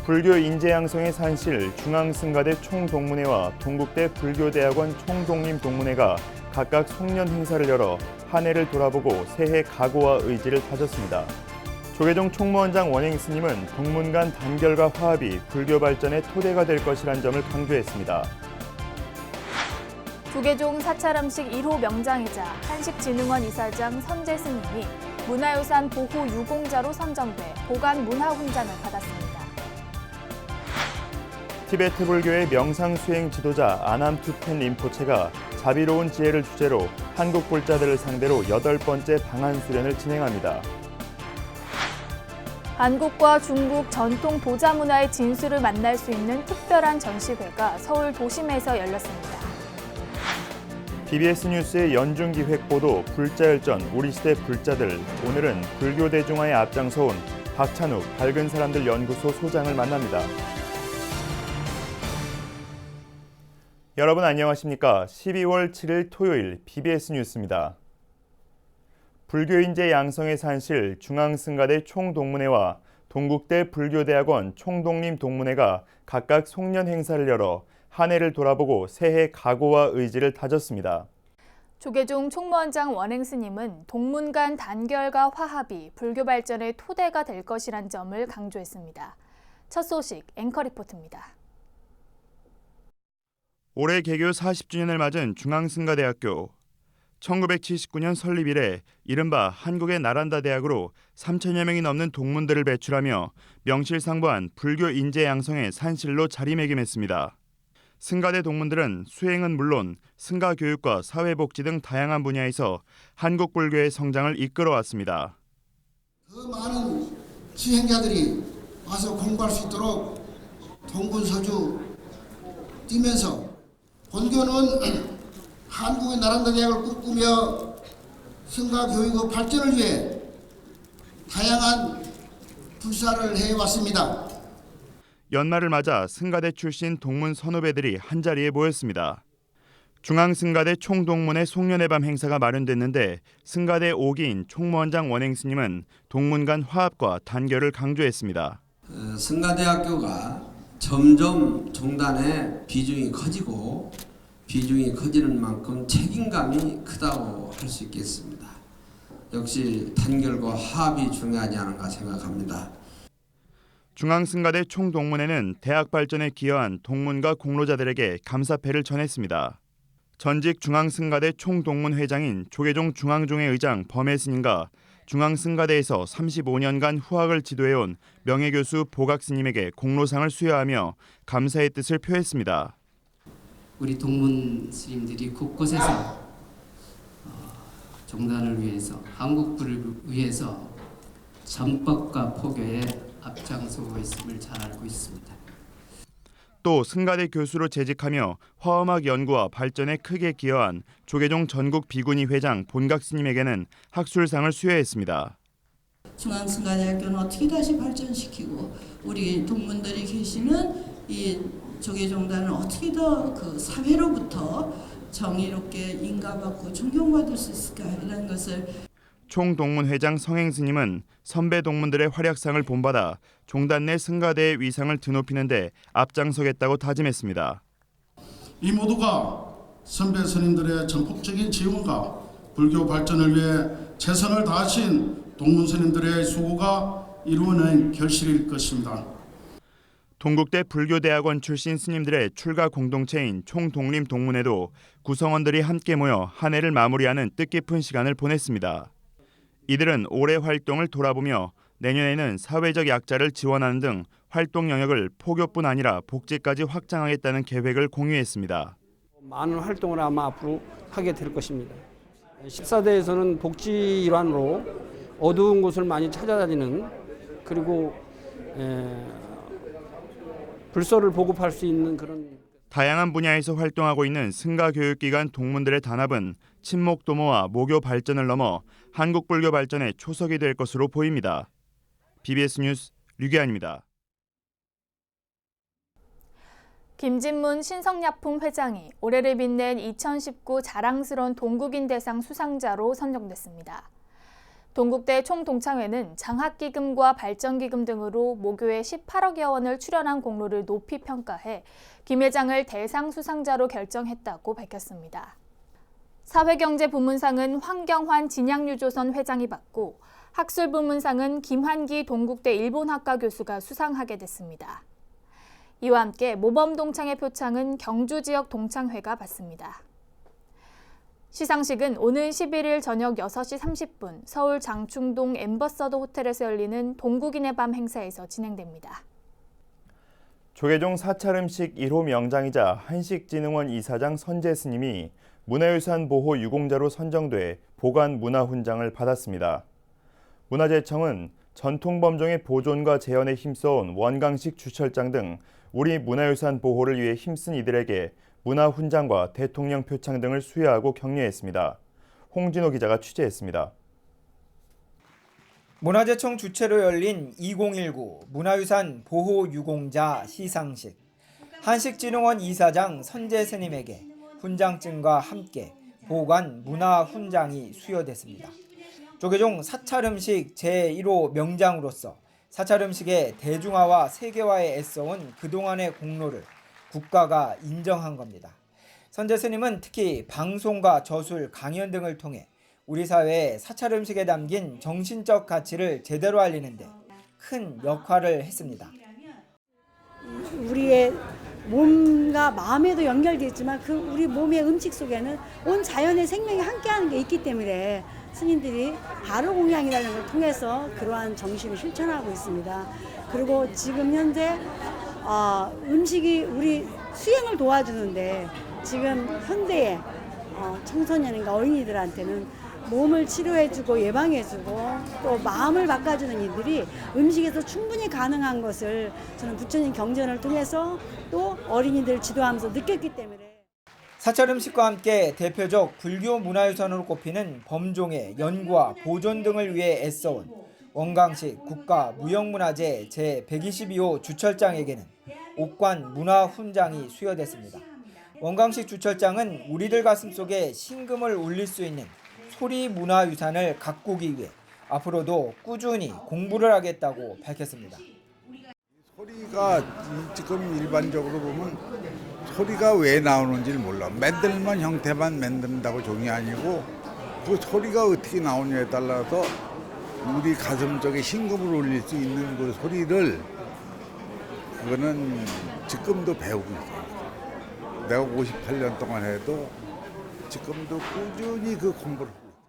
불교 인재양성의 산실 중앙승가대 총동문회와 동국대 불교대학원 총독립동문회가 각각 송년 행사를 열어 한 해를 돌아보고 새해 각오와 의지를 다졌습니다. 조계종 총무원장 원행 스님은 동문 간 단결과 화합이 불교 발전의 토대가 될 것이란 점을 강조했습니다. 조계종 사찰음식 1호 명장이자 한식진흥원 이사장 선재 스님이 문화유산 보호 유공자로 선정돼 보관 문화훈장을 받았습니다. 티베트 불교의 명상 수행 지도자 아남투텐 림포체가 자비로운 지혜를 주제로 한국 불자들을 상대로 8번째 방한 수련을 진행합니다. 한국과 중국 전통 도자 문화의 진수를 만날 수 있는 특별한 전시회가 서울 도심에서 열렸습니다. BBS 뉴스의 연중기획보도 불자열전 우리 시대 불자들, 오늘은 불교 대중화에 앞장서온 박찬욱 밝은 사람들 연구소 소장을 만납니다. 여러분 안녕하십니까? 12월 7일 토요일 BBS 뉴스입니다. 불교인재 양성의 산실 중앙승가대 총동문회와 동국대 불교대학원 총독립동문회가 각각 송년 행사를 열어 한 해를 돌아보고 새해 각오와 의지를 다졌습니다. 조계종 총무원장 원행 스님은 동문 간 단결과 화합이 불교 발전의 토대가 될 것이란 점을 강조했습니다. 첫 소식 앵커 리포트입니다. 올해 개교 40주년을 맞은 중앙승가대학교. 1979년 설립 이래 이른바 한국의 나란다 대학으로 3천여 명이 넘는 동문들을 배출하며 명실상부한 불교 인재 양성의 산실로 자리매김했습니다. 승가대 동문들은 수행은 물론 승가 교육과 사회복지 등 다양한 분야에서 한국 불교의 성장을 이끌어왔습니다. 그 많은 수행자들이 와서 공부할 수 있도록 동분서주 뛰면서 본교는 한국의 나란다 대학을 꿈꾸며 승가 교육의 발전을 위해 다양한 불사를 해왔습니다. 연말을 맞아 승가대 출신 동문 선후배들이 한자리에 모였습니다. 중앙승가대 총동문회 송년회 밤 행사가 마련됐는데 승가대 5기인 총무원장 원행 스님은 동문 간 화합과 단결을 강조했습니다. 승가대학교가 점점 종단의 비중이 커지고 비중이 커지는 만큼 책임감이 크다고 할 수 있겠습니다. 역시 단결과 화합이 중요하지 않은가 생각합니다. 중앙승가대 총동문회는 대학 발전에 기여한 동문과 공로자들에게 감사패를 전했습니다. 전직 중앙승가대 총동문회장인 조계종 중앙종회 의장 범해 스님과 중앙승가대에서 35년간 후학을 지도해온 명예교수 보각 스님에게 공로상을 수여하며 감사의 뜻을 표했습니다. 우리 동문 스님들이 곳곳에서 종단을 위해서, 한국불을 위해서 전법과 포교에 앞장서고 있음을 잘 알고 있습니다. 또 승가대 교수로 재직하며 화엄학 연구와 발전에 크게 기여한 조계종 전국 비구니 회장 본각 스님에게는 학술상을 수여했습니다. 중앙승가대학교는 어떻게 다시 발전시키고 우리 동문들이 계시는 이 조계종단을 어떻게 더 그 사회로부터 정의롭게 인가받고 존경받을 수 있을까 이런 것을 총동문회장 성행 스님은 선배 동문들의 활약상을 본받아 종단 내 승가대의 위상을 드높이는 데 앞장서겠다고 다짐했습니다. 이 모두가 선배 스님들의 전폭적인 지원과 불교 발전을 위해 최선을 다하신 동문 스님들의 수고가 이루어낸 결실일 것입니다. 동국대 불교대학원 출신 스님들의 출가 공동체인 총독립동문회도 구성원들이 함께 모여 한 해를 마무리하는 뜻깊은 시간을 보냈습니다. 이들은 올해 활동을 돌아보며 내년에는 사회적 약자를 지원하는 등 활동 영역을 포교뿐 아니라 복지까지 확장하겠다는 계획을 공유했습니다. 많은 활동을 아마 앞으로 하게 될 것입니다. 14대에서는 복지 일환으로 어두운 곳을 많이 찾아다니는 그리고 불서를 보급할 수 있는 그런 다양한 분야에서 활동하고 있는 승가교육기관 동문들의 단합은 친목도모와 모교 발전을 넘어 한국 불교 발전의 초석이 될 것으로 보입니다. BBS 뉴스 류기환입니다. 김진문 신성약품 회장이 올해를 빛낸 2019 자랑스러운 동국인 대상 수상자로 선정됐습니다. 동국대 총동창회는 장학기금과 발전기금 등으로 모교에 18억여 원을 출연한 공로를 높이 평가해 김 회장을 대상 수상자로 결정했다고 밝혔습니다. 사회경제부문상은 황경환 진양유조선 회장이 받고 학술부문상은 김환기 동국대 일본학과 교수가 수상하게 됐습니다. 이와 함께 모범동창회 표창은 경주지역 동창회가 받습니다. 시상식은 오는 11일 저녁 6시 30분 서울 장충동 엠버서더 호텔에서 열리는 동국인의 밤 행사에서 진행됩니다. 조계종 사찰음식 1호 명장이자 한식진흥원 이사장 선재 스님이 문화유산 보호 유공자로 선정돼 보관 문화훈장을 받았습니다. 문화재청은 전통범종의 보존과 재현에 힘써온 원강식 주철장 등 우리 문화유산 보호를 위해 힘쓴 이들에게 문화훈장과 대통령 표창 등을 수여하고 격려했습니다. 홍진호 기자가 취재했습니다. 문화재청 주최로 열린 2019 문화유산 보호 유공자 시상식. 한식진흥원 이사장 선재 스님에게 훈장증과 함께 보관 문화훈장이 수여됐습니다. 조계종 사찰음식 제1호 명장으로서 사찰음식의 대중화와 세계화에 애써온 그동안의 공로를 국가가 인정한 겁니다. 선재 스님은 특히 방송과 저술, 강연 등을 통해 우리 사회의 사찰음식에 담긴 정신적 가치를 제대로 알리는 데 큰 역할을 했습니다. 우리의 몸과 마음에도 연결되어 있지만 그 우리 몸의 음식 속에는 온 자연의 생명이 함께하는 게 있기 때문에 스님들이 바로 공양이라는 걸 통해서 그러한 정신을 실천하고 있습니다. 그리고 지금 현재 음식이 우리 수행을 도와주는데 지금 현대의 청소년인가 어린이들한테는 몸을 치료해주고 예방해주고 또 마음을 바꿔주는 이들이 음식에서 충분히 가능한 것을 저는 부처님 경전을 통해서 또 어린이들 지도하면서 느꼈기 때문에 사찰음식과 함께 대표적 불교 문화유산으로 꼽히는 범종의 연구와 보존 등을 위해 애써온 원강식 국가무형문화재 제122호 주철장에게는 옥관 문화훈장이 수여됐습니다. 원강식 주철장은 우리들 가슴속에 신금을 울릴 수 있는 소리 문화유산을 가꾸기 위해 앞으로도 꾸준히 공부를 하겠다고 밝혔습니다. 소리가 지금 일반적으로 보면 소리가 왜 나오는지를 몰라. 만들만 형태만 만든다고 종이 아니고 그 소리가 어떻게 나오냐에 따라서 우리 가슴 쪽에 신금을 울릴 수 있는 그 소리를 그거는 지금도 배우고 있어요. 내가 58년 동안 해도 지금도 꾸준히 그 공부를 하고 있어요.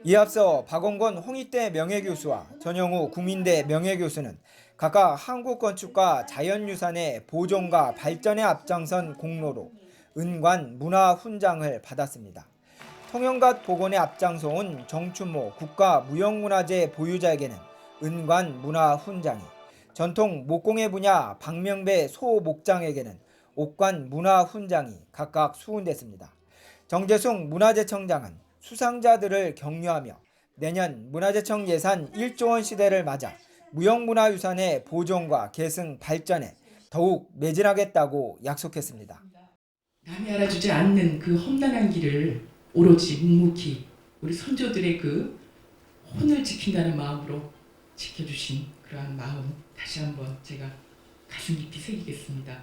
이에 앞서 박원권 홍익대 명예교수와 전영우 국민대 명예교수는 각각 한국건축과 자연유산의 보존과 발전에 앞장선 공로로 은관 문화훈장을 받았습니다. 통영갓 복원에 앞장서온 정춘모 국가무형문화재 보유자에게는 은관 문화훈장이, 전통 목공예 분야 박명배 소목장에게는 옥관 문화훈장이 각각 수훈됐습니다. 정재숙 문화재청장은 수상자들을 격려하며 내년 문화재청 예산 1조 원 시대를 맞아 무형문화유산의 보존과 계승, 발전에 더욱 매진하겠다고 약속했습니다. 남이 알아주지 않는 그 험난한 길을 오로지 묵묵히 우리 선조들의 그 혼을 지킨다는 마음으로 지켜주신 그러한 마음 다시 한번 제가 가슴 깊이 새기겠습니다.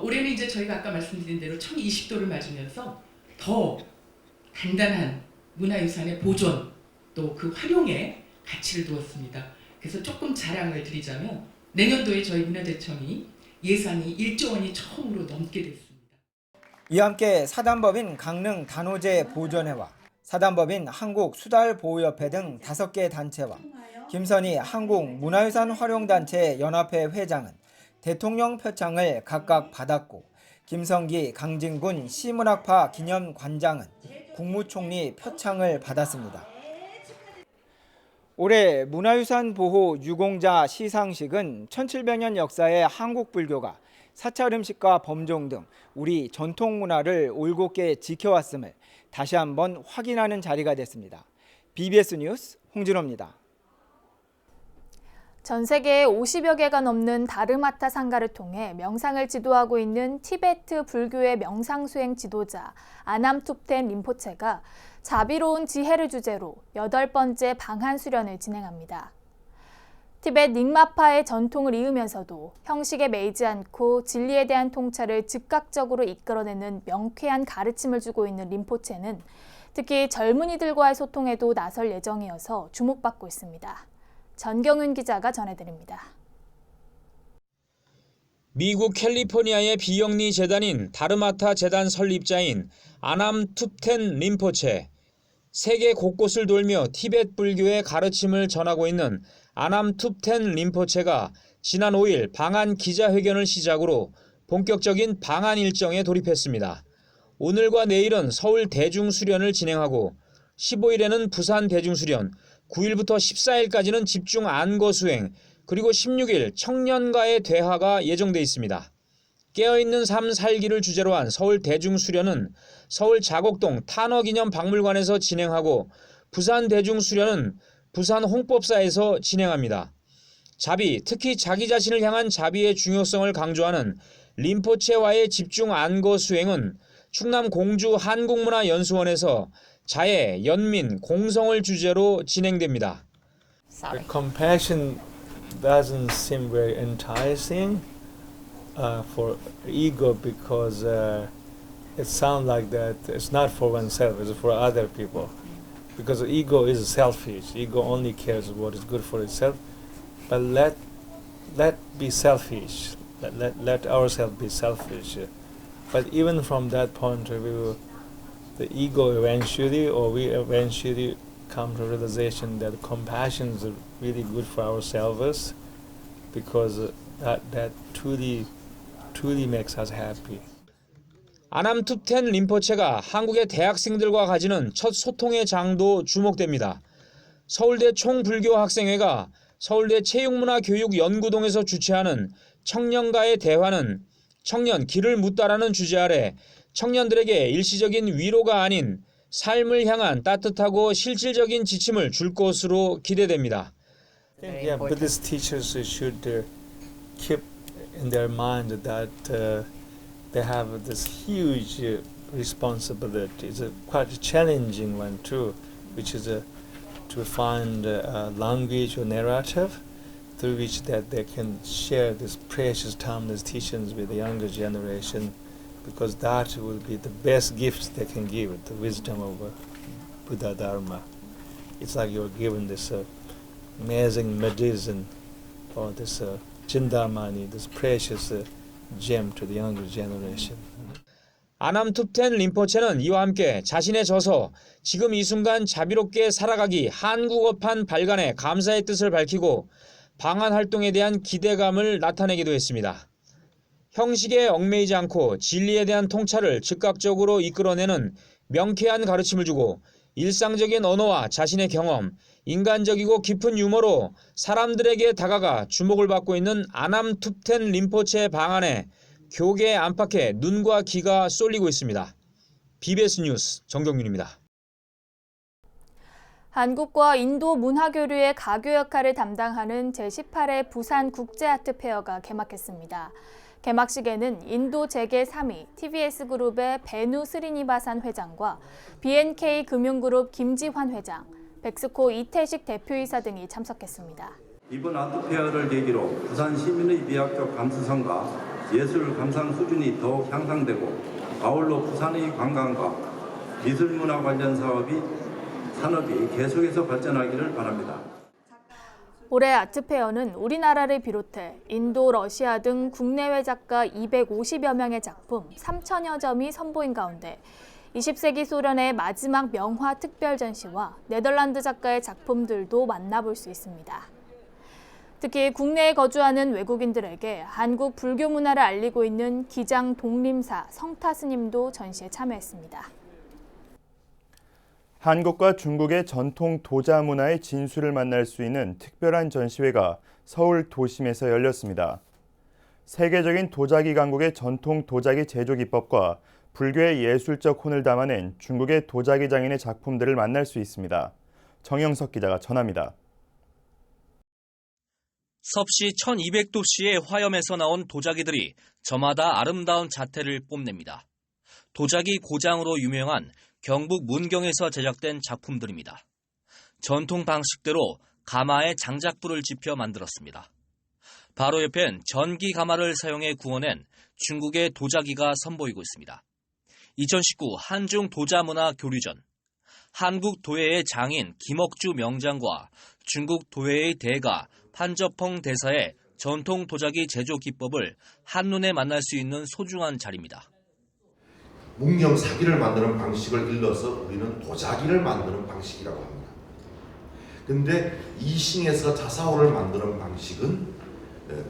올해는 이제 저희가 아까 말씀드린 대로 1020도를 맞으면서 더 단단한 문화유산의 보존 또 그 활용에 가치를 두었습니다. 그래서 조금 자랑을 드리자면 내년도에 저희 문화재청이 예산이 1조 원이 처음으로 넘게 됐습니다. 이와 함께 사단법인 강릉 단오제 보존회와 사단법인 한국수달보호협회 등 5개 단체와 김선희 한국문화유산활용단체 연합회 회장은 대통령 표창을 각각 받았고 김성기 강진군 시문학파 기념관장은 국무총리 표창을 받았습니다. 올해 문화유산 보호 유공자 시상식은 1700년 역사의 한국 불교가 사찰 음식과 범종 등 우리 전통 문화를 올곧게 지켜왔음을 다시 한번 확인하는 자리가 됐습니다. BBS 뉴스 홍진호입니다. 전 세계 50여 개가 넘는 다르마타 상가를 통해 명상을 지도하고 있는 티베트 불교의 명상 수행 지도자 아남툭텐 림포체가 자비로운 지혜를 주제로 8번째 방한 수련을 진행합니다. 티벳 닉마파의 전통을 이으면서도 형식에 매이지 않고 진리에 대한 통찰을 즉각적으로 이끌어내는 명쾌한 가르침을 주고 있는 림포체는 특히 젊은이들과의 소통에도 나설 예정이어서 주목받고 있습니다. 전경은 기자가 전해드립니다. 미국 캘리포니아의 비영리 재단인 다르마타 재단 설립자인 아남 툽텐 림포체, 세계 곳곳을 돌며 티벳 불교의 가르침을 전하고 있는 아남 툽텐 림포체가 지난 5일 방한 기자회견을 시작으로 본격적인 방한 일정에 돌입했습니다. 오늘과 내일은 서울 대중수련을 진행하고 15일에는 부산 대중수련, 9일부터 14일까지는 집중 안거 수행, 그리고 16일 청년과의 대화가 예정돼 있습니다. 깨어있는 삶 살기를 주제로 한 서울 대중수련은 서울 자곡동 탄어기념박물관에서 진행하고 부산 대중수련은 부산 홍법사에서 진행합니다. 자비, 특히 자기 자신을 향한 자비의 중요성을 강조하는 림포체와의 집중 안거 수행은 충남 공주 한국문화연수원에서 자애, 연민, 공성을 주제로 진행됩니다. Compassion doesn't seem very enticing for ego because it sounds like that it's not for oneself, it's for other people. Because ego is selfish. Ego only cares what is good for itself. But let be selfish. Let ourselves be selfish. But even from that point of view, the ego eventually, or we eventually come to realization that compassion is really good for ourselves, because that truly makes us happy. 아남 툽텐 림포체가 한국의 대학생들과 가지는 첫 소통의 장도 주목됩니다. 서울대 총불교학생회가 서울대 체육문화교육연구동에서 주최하는 청년과의 대화는 청년 길을 묻다라는 주제 아래 청년들에게 일시적인 위로가 아닌 삶을 향한 따뜻하고 실질적인 지침을 줄 것으로 기대됩니다. Yeah, Buddhist teachers should keep in their mind that they have this huge responsibility. It's a quite challenging one too, which is to find a language or narrative through which that they can share this precious timeless teachings with the younger generation, because that will be the best gift they can give, the wisdom of Buddha Dharma. It's like you're given this amazing medicine, or this Jindamani, this precious gem to the younger generation. 아남 툽텐 림포체는 이와 함께 자신의 저서 지금 이 순간 자비롭게 살아가기 한국어판 발간에 감사의 뜻을 밝히고 방한 활동에 대한 기대감을 나타내기도 했습니다. 형식에 얽매이지 않고 진리에 대한 통찰을 즉각적으로 이끌어내는 명쾌한 가르침을 주고 일상적인 언어와 자신의 경험, 인간적이고 깊은 유머로 사람들에게 다가가 주목을 받고 있는 아남 툽텐 림포체의 방안에 교계 안팎에 눈과 귀가 쏠리고 있습니다. BBS 뉴스 정경윤입니다. 한국과 인도 문화교류의 가교 역할을 담당하는 제18회 부산 국제아트페어가 개막했습니다. 개막식에는 인도 재계 3위 TVS그룹의 베누 스리니바산 회장과 BNK 금융그룹 김지환 회장, 백스코 이태식 대표이사 등이 참석했습니다. 이번 아트페어를 계기로 부산 시민의 미학적 감수성과 예술 감상 수준이 더욱 향상되고 아울러 부산의 관광과 미술문화 관련 산업이 계속해서 발전하기를 바랍니다. 올해 아트페어는 우리나라를 비롯해 인도, 러시아 등 국내외 작가 250여 명의 작품 3천여 점이 선보인 가운데 20세기 소련의 마지막 명화 특별 전시와 네덜란드 작가의 작품들도 만나볼 수 있습니다. 특히 국내에 거주하는 외국인들에게 한국 불교 문화를 알리고 있는 기장 독림사 성타 스님도 전시에 참여했습니다. 한국과 중국의 전통 도자 문화의 진수를 만날 수 있는 특별한 전시회가 서울 도심에서 열렸습니다. 세계적인 도자기 강국의 전통 도자기 제조 기법과 불교의 예술적 혼을 담아낸 중국의 도자기 장인의 작품들을 만날 수 있습니다. 정영석 기자가 전합니다. 섭씨 1200도씨의 화염에서 나온 도자기들이 저마다 아름다운 자태를 뽐냅니다. 도자기 고장으로 유명한 경북 문경에서 제작된 작품들입니다. 전통 방식대로 가마에 장작불을 지펴 만들었습니다. 바로 옆엔 전기 가마를 사용해 구워낸 중국의 도자기가 선보이고 있습니다. 2019 한중 도자문화 교류전, 한국 도예의 장인 김억주 명장과 중국 도예의 대가 판저펑 대사의 전통 도자기 제조 기법을 한눈에 만날 수 있는 소중한 자리입니다. 문경 사기를 만드는 방식을 일러서 우리는 도자기를 만드는 방식이라고 합니다. 근데 이싱에서 자사호를 만드는 방식은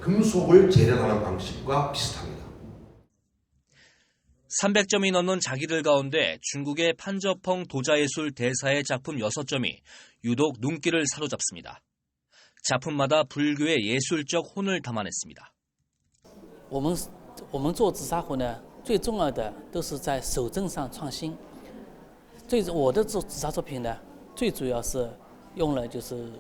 금속을 재련하는 방식과 비슷합니다. 300점이 넘는 자기들 가운데 중국의 판저펑 도자예술 대사의 작품 6점이 유독 눈길을 사로잡습니다. 작품마다 불교의 예술적 혼을 담아냈습니다. 我们做紫砂壶呢，最重要的都是在手证上创新。我的紫砂作品呢，最主要是用了就是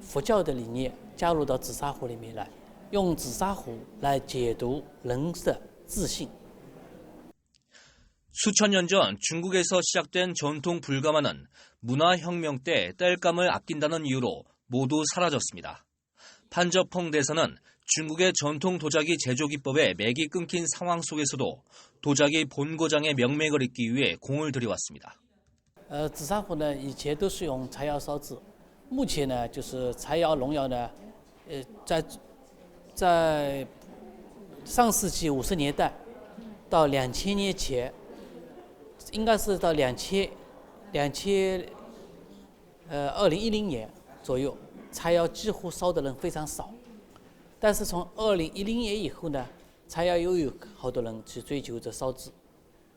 佛教的理念加入到紫砂壶里面来，用紫砂壶来解读人的自信。 수천 년 전 중국에서 시작된 전통 불가마는 문화혁명 때 땔감을 아낀다는 이유로 모두 사라졌습니다. 판저펑 대사는 중국의 전통 도자기 제조 기법에 맥이 끊긴 상황 속에서도 도자기 본고장의 명맥을 잇기 위해 공을 들여왔습니다. 紫砂壶呢，以前都是用柴窑烧制，目前呢，就是柴窑、龙窑呢，在上世纪50年代到2000年前。 应该是到2010年左右，柴窑几乎烧的人非常少。但是从2010年以后呢，柴窑又有好多人去追求着烧制。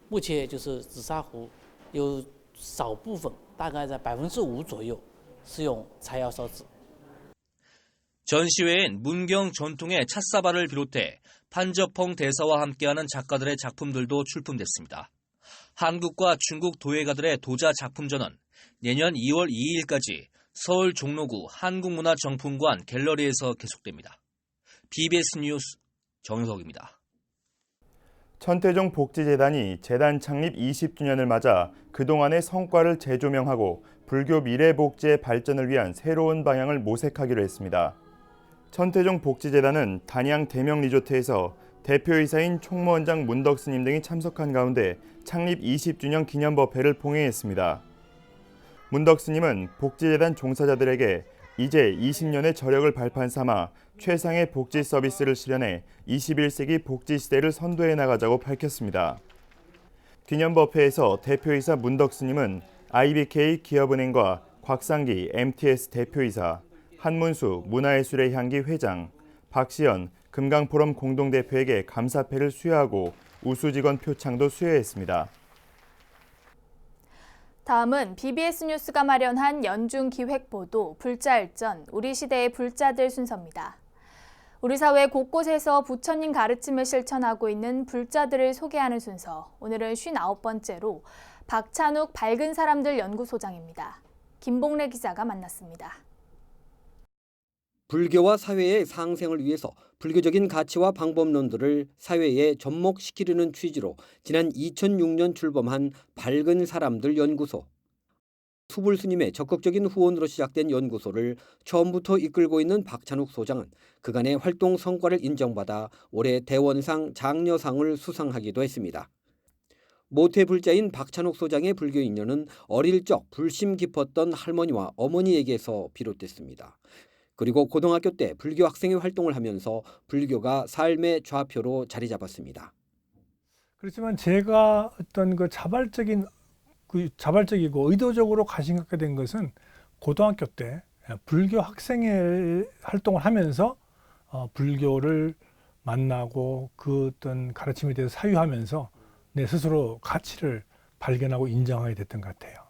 目前就是紫砂壶有少部分，大概在5%左右是用柴窑烧制。 전시회엔 문경 전통의 찻사발을 비롯해 판저펑 대사와 함께하는 작가들의 작품들도 출품됐습니다. 한국과 중국 도예가들의 도자 작품전은 내년 2월 2일까지 서울 종로구 한국문화정품관 갤러리에서 계속됩니다. BBS 뉴스 정석입니다. 천태종 복지재단이 재단 창립 20주년을 맞아 그동안의 성과를 재조명하고 불교 미래복지의 발전을 위한 새로운 방향을 모색하기로 했습니다. 천태종 복지재단은 단양 대명 리조트에서 대표이사인 총무원장 문덕 스님 등이 참석한 가운데 창립 20주년 기념법회를 봉행했습니다. 문덕 스님은 복지재단 종사자들에게 이제 20년의 저력을 발판 삼아 최상의 복지 서비스를 실현해 21세기 복지 시대를 선도해 나가자고 밝혔습니다. 기념법회에서 대표이사 문덕 스님은 IBK 기업은행과 곽상기 MTS 대표이사, 한문수 문화예술의 향기 회장, 박시연 금강포럼 공동대표에게 감사패를 수여하고 우수직원 표창도 수여했습니다. 다음은 BBS 뉴스가 마련한 연중 기획보도 불자일전 우리 시대의 불자들 순서입니다. 우리 사회 곳곳에서 부처님 가르침을 실천하고 있는 불자들을 소개하는 순서. 오늘은 59번째로 박찬욱 밝은 사람들 연구소장입니다. 김봉래 기자가 만났습니다. 불교와 사회의 상생을 위해서 불교적인 가치와 방법론들을 사회에 접목시키려는 취지로 지난 2006년 출범한 밝은 사람들 연구소. 수불 스님의 적극적인 후원으로 시작된 연구소를 처음부터 이끌고 있는 박찬욱 소장은 그간의 활동 성과를 인정받아 올해 대원상 장려상을 수상하기도 했습니다. 모태불자인 박찬욱 소장의 불교 인연은 어릴 적 불심 깊었던 할머니와 어머니에게서 비롯됐습니다. 그리고 고등학교 때 불교 학생회 활동을 하면서 불교가 삶의 좌표로 자리 잡았습니다. 그렇지만 제가 어떤 자발적이고 의도적으로 관심 갖게 된 것은 고등학교 때 불교 학생회 활동을 하면서 불교를 만나고 그 어떤 가르침에 대해서 사유하면서 내 스스로 가치를 발견하고 인정하게 됐던 것 같아요.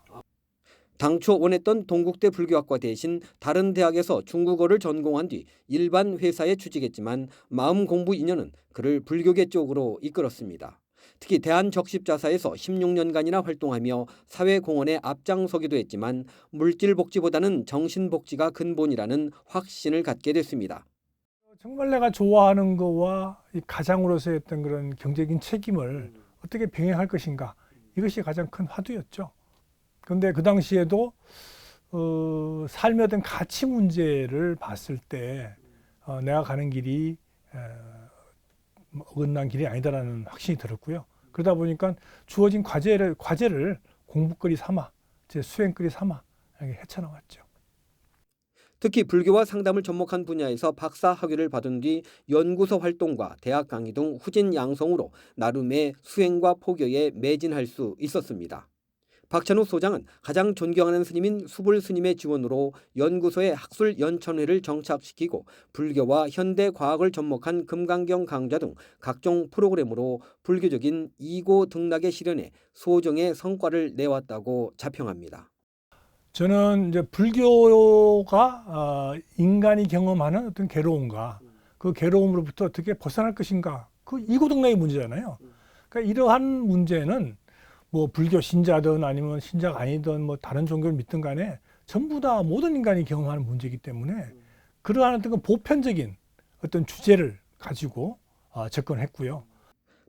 당초 원했던 동국대 불교학과 대신 다른 대학에서 중국어를 전공한 뒤 일반 회사에 취직했지만 마음 공부 인연은 그를 불교계 쪽으로 이끌었습니다. 특히 대한적십자사에서 16년간이나 활동하며 사회공헌에 앞장서기도 했지만 물질복지보다는 정신복지가 근본이라는 확신을 갖게 됐습니다. 정말 내가 좋아하는 거와 가장으로서의 어떤 그런 경제적인 책임을 어떻게 병행할 것인가, 이것이 가장 큰 화두였죠. 그런데 그 당시에도 삶의 어떤 가치 문제를 봤을 때 내가 가는 길이 어긋난 길이 아니다라는 확신이 들었고요. 그러다 보니까 주어진 과제를 공부거리 삼아, 제 수행거리 삼아 이렇게 헤쳐나왔죠. 특히 불교와 상담을 접목한 분야에서 박사 학위를 받은 뒤 연구소 활동과 대학 강의 등 후진 양성으로 나름의 수행과 포교에 매진할 수 있었습니다. 박찬욱 소장은 가장 존경하는 스님인 수불 스님의 지원으로 연구소에 학술 연천회를 정착시키고 불교와 현대 과학을 접목한 금강경 강좌 등 각종 프로그램으로 불교적인 이고 등락의 실현에 소정의 성과를 내왔다고 자평합니다. 저는 이제 불교가 인간이 경험하는 어떤 괴로움과 그 괴로움으로부터 어떻게 벗어날 것인가, 그 이고등락의 문제잖아요. 그러니까 이러한 문제는 뭐 불교 신자든 아니면 신자가 아니든 뭐 다른 종교를 믿든 간에 전부 다 모든 인간이 경험하는 문제이기 때문에 그러한 어떤 보편적인 어떤 주제를 가지고 접근했고요.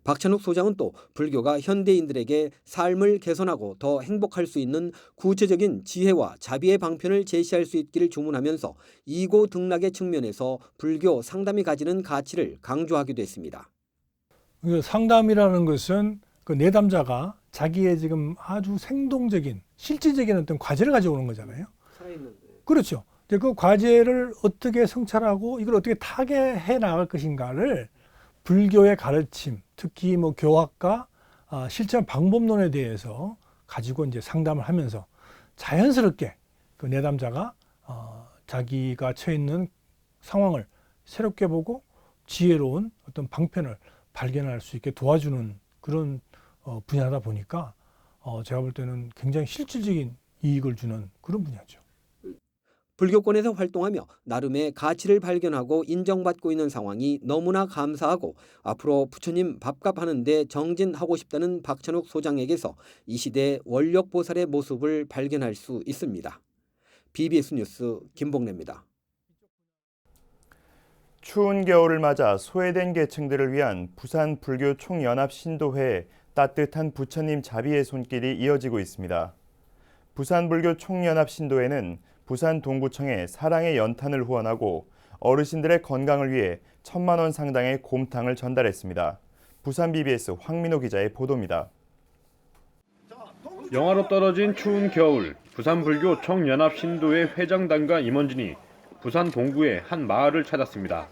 박찬욱 소장은 또 불교가 현대인들에게 삶을 개선하고 더 행복할 수 있는 구체적인 지혜와 자비의 방편을 제시할 수 있기를 주문하면서 이고 등락의 측면에서 불교 상담이 가지는 가치를 강조하기도 했습니다. 상담이라는 것은 그 내담자가 자기의 지금 아주 생동적인 실질적인 어떤 과제를 가져오는 거잖아요. 그렇죠. 이제 그 과제를 어떻게 성찰하고 이걸 어떻게 타개해 나갈 것인가를 불교의 가르침, 특히 뭐 교학과 실천 방법론에 대해서 가지고 이제 상담을 하면서 자연스럽게 그 내담자가 자기가 처해 있는 상황을 새롭게 보고 지혜로운 어떤 방편을 발견할 수 있게 도와주는 그런 분야다 보니까 제가 볼 때는 굉장히 실질적인 이익을 주는 그런 분야죠. 불교권에서 활동하며 나름의 가치를 발견하고 인정받고 있는 상황이 너무나 감사하고 앞으로 부처님 밥값하는 데 정진하고 싶다는 박찬욱 소장에게서 이 시대 원력보살의 모습을 발견할 수 있습니다. BBS 뉴스 김봉래입니다. 추운 겨울을 맞아 소외된 계층들을 위한 부산 불교 총연합 신도회의 따뜻한 부처님 자비의 손길이 이어지고 있습니다. 부산 불교 총연합 신도회는 부산 동구청에 사랑의 연탄을 후원하고 어르신들의 건강을 위해 1,000만 원 상당의 곰탕을 전달했습니다. 부산 BBS 황민호 기자의 보도입니다. 영하로 떨어진 추운 겨울, 부산 불교 총연합 신도회 회장단과 임원진이 부산 동구의 한 마을을 찾았습니다.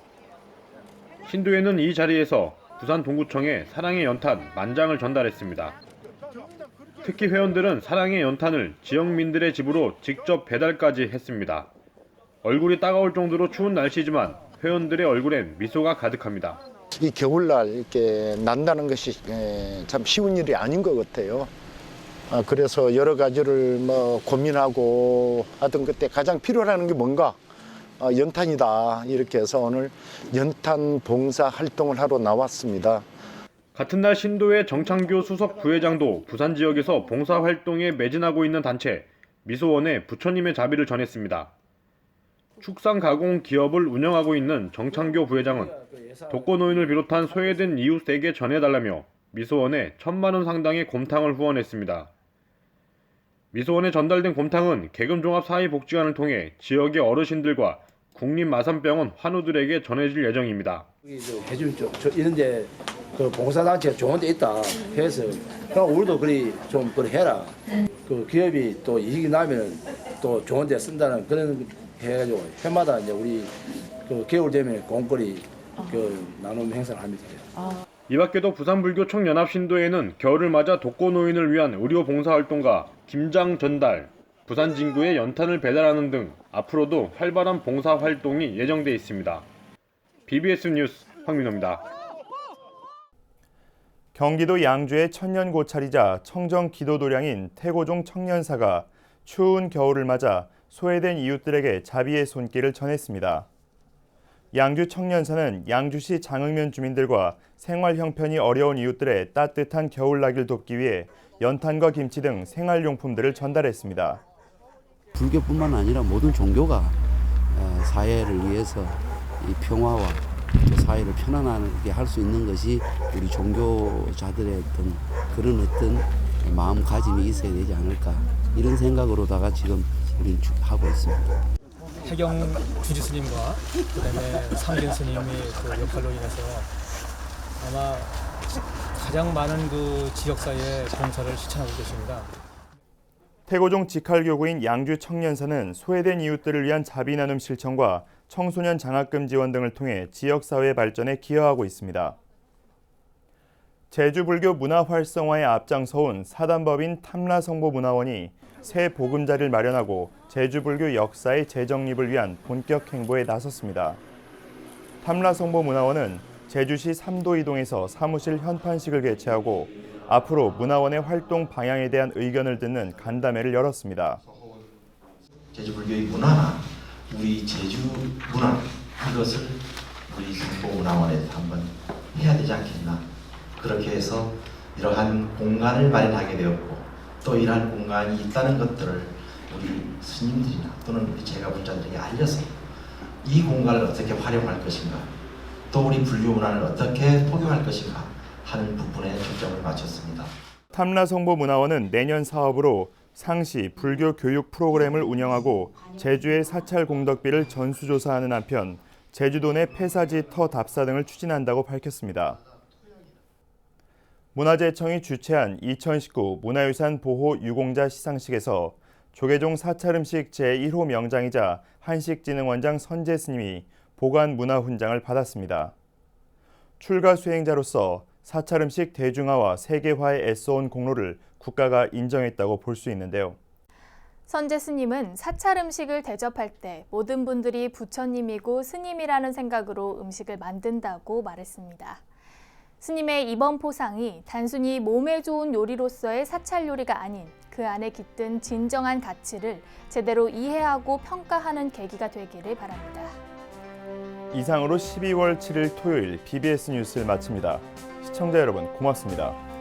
신도회는 이 자리에서 부산 동구청에 사랑의 연탄 10,000장을 전달했습니다. 특히 회원들은 사랑의 연탄을 지역민들의 집으로 직접 배달까지 했습니다. 얼굴이 따가울 정도로 추운 날씨지만 회원들의 얼굴엔 미소가 가득합니다. 이 겨울날 이렇게 난다는 것이 참 쉬운 일이 아닌 것 같아요. 그래서 여러 가지를 뭐 고민하고 하던 그때 가장 필요하는 게 뭔가 연탄이다 이렇게 해서 오늘 연탄 봉사 활동을 하러 나왔습니다. 같은 날 신도회 정창교 수석 부회장도 부산 지역에서 봉사활동에 매진하고 있는 단체 미소원에 부처님의 자비를 전했습니다. 축산 가공 기업을 운영하고 있는 정창교 부회장은 독거노인을 비롯한 소외된 이웃에게 전해달라며 미소원에 1,000만 원 상당의 곰탕을 후원했습니다. 미소원에 전달된 곰탕은 개금종합사회복지관을 통해 지역의 어르신들과 국립마산병원 환우들에게 전해질 예정입니다. 해준 이런데 그 봉사단체가 좋은 데 있다 해서 그럼 우리도 좀 해라. 그 기업이 또 이익이 나면 또 좋은 데 쓴다는 그런 해가지고 해마다 이제 우리 그 겨울 되면 공거리 그 나눔 행사를 합니다. 이 밖에도 부산불교 총연합신도회는 겨울을 맞아 독거노인을 위한 의료 봉사활동과 김장 전달, 부산 진구에 연탄을 배달하는 등 앞으로도 활발한 봉사활동이 예정돼 있습니다. BBS 뉴스 황민호입니다. 경기도 양주의 천년 고찰이자 청정 기도도량인 태고종 청년사가 추운 겨울을 맞아 소외된 이웃들에게 자비의 손길을 전했습니다. 양주 청년사는 양주시 장흥면 주민들과 생활 형편이 어려운 이웃들의 따뜻한 겨울나기를 돕기 위해 연탄과 김치 등 생활용품들을 전달했습니다. 불교뿐만 아니라 모든 종교가 사회를 위해서 이 평화와 사회를 편안하게 할 수 있는 것이 우리 종교자들의 그런 마음가짐이 있어야 되지 않을까 이런 생각으로다가 지금 우리는 하고 있습니다. 해경 주지 스님과 그다음에 상견 스님의 그 역할로 인해서 아마 가장 많은 그 지역사회의 봉사를 실천하고 계십니다. 태고종 직할교구인 양주 청년사는 소외된 이웃들을 위한 자비 나눔 실천과 청소년 장학금 지원 등을 통해 지역사회 발전에 기여하고 있습니다. 제주불교 문화 활성화에 앞장서온 사단법인 탐라성보문화원이 새 보금자리를 마련하고 제주불교 역사의 재정립을 위한 본격 행보에 나섰습니다. 탐라성보문화원은 제주시 3도 이동에서 사무실 현판식을 개최하고 앞으로 문화원의 활동 방향에 대한 의견을 듣는 간담회를 열었습니다. 제주불교의 문화나 우리 제주 문화 이것을 우리 성보문화원에서 한번 해야 되지 않겠나. 그렇게 해서 이러한 공간을 마련하게 되었고 또 이러한 공간이 있다는 것들을 우리 스님들이나 또는 우리 제가불자들에게 알려서 이 공간을 어떻게 활용할 것인가 또 우리 불교 문화를 어떻게 포교할 것인가 하는 부분에 초점을 맞췄습니다. 탐라성보문화원은 내년 사업으로 상시 불교 교육 프로그램을 운영하고 제주의 사찰 공덕비를 전수조사하는 한편 제주도 내 폐사지 터 답사 등을 추진한다고 밝혔습니다. 문화재청이 주최한 2019 문화유산 보호 유공자 시상식에서 조계종 사찰음식 제1호 명장이자 한식진흥원장 선재 스님이 보관문화훈장을 받았습니다. 출가 수행자로서 사찰음식 대중화와 세계화에 애써온 공로를 국가가 인정했다고 볼 수 있는데요. 선재 스님은 사찰 음식을 대접할 때 모든 분들이 부처님이고 스님이라는 생각으로 음식을 만든다고 말했습니다. 스님의 이번 포상이 단순히 몸에 좋은 요리로서의 사찰 요리가 아닌 그 안에 깃든 진정한 가치를 제대로 이해하고 평가하는 계기가 되기를 바랍니다. 이상으로 12월 7일 토요일 BBS 뉴스를 마칩니다. 시청자 여러분 고맙습니다.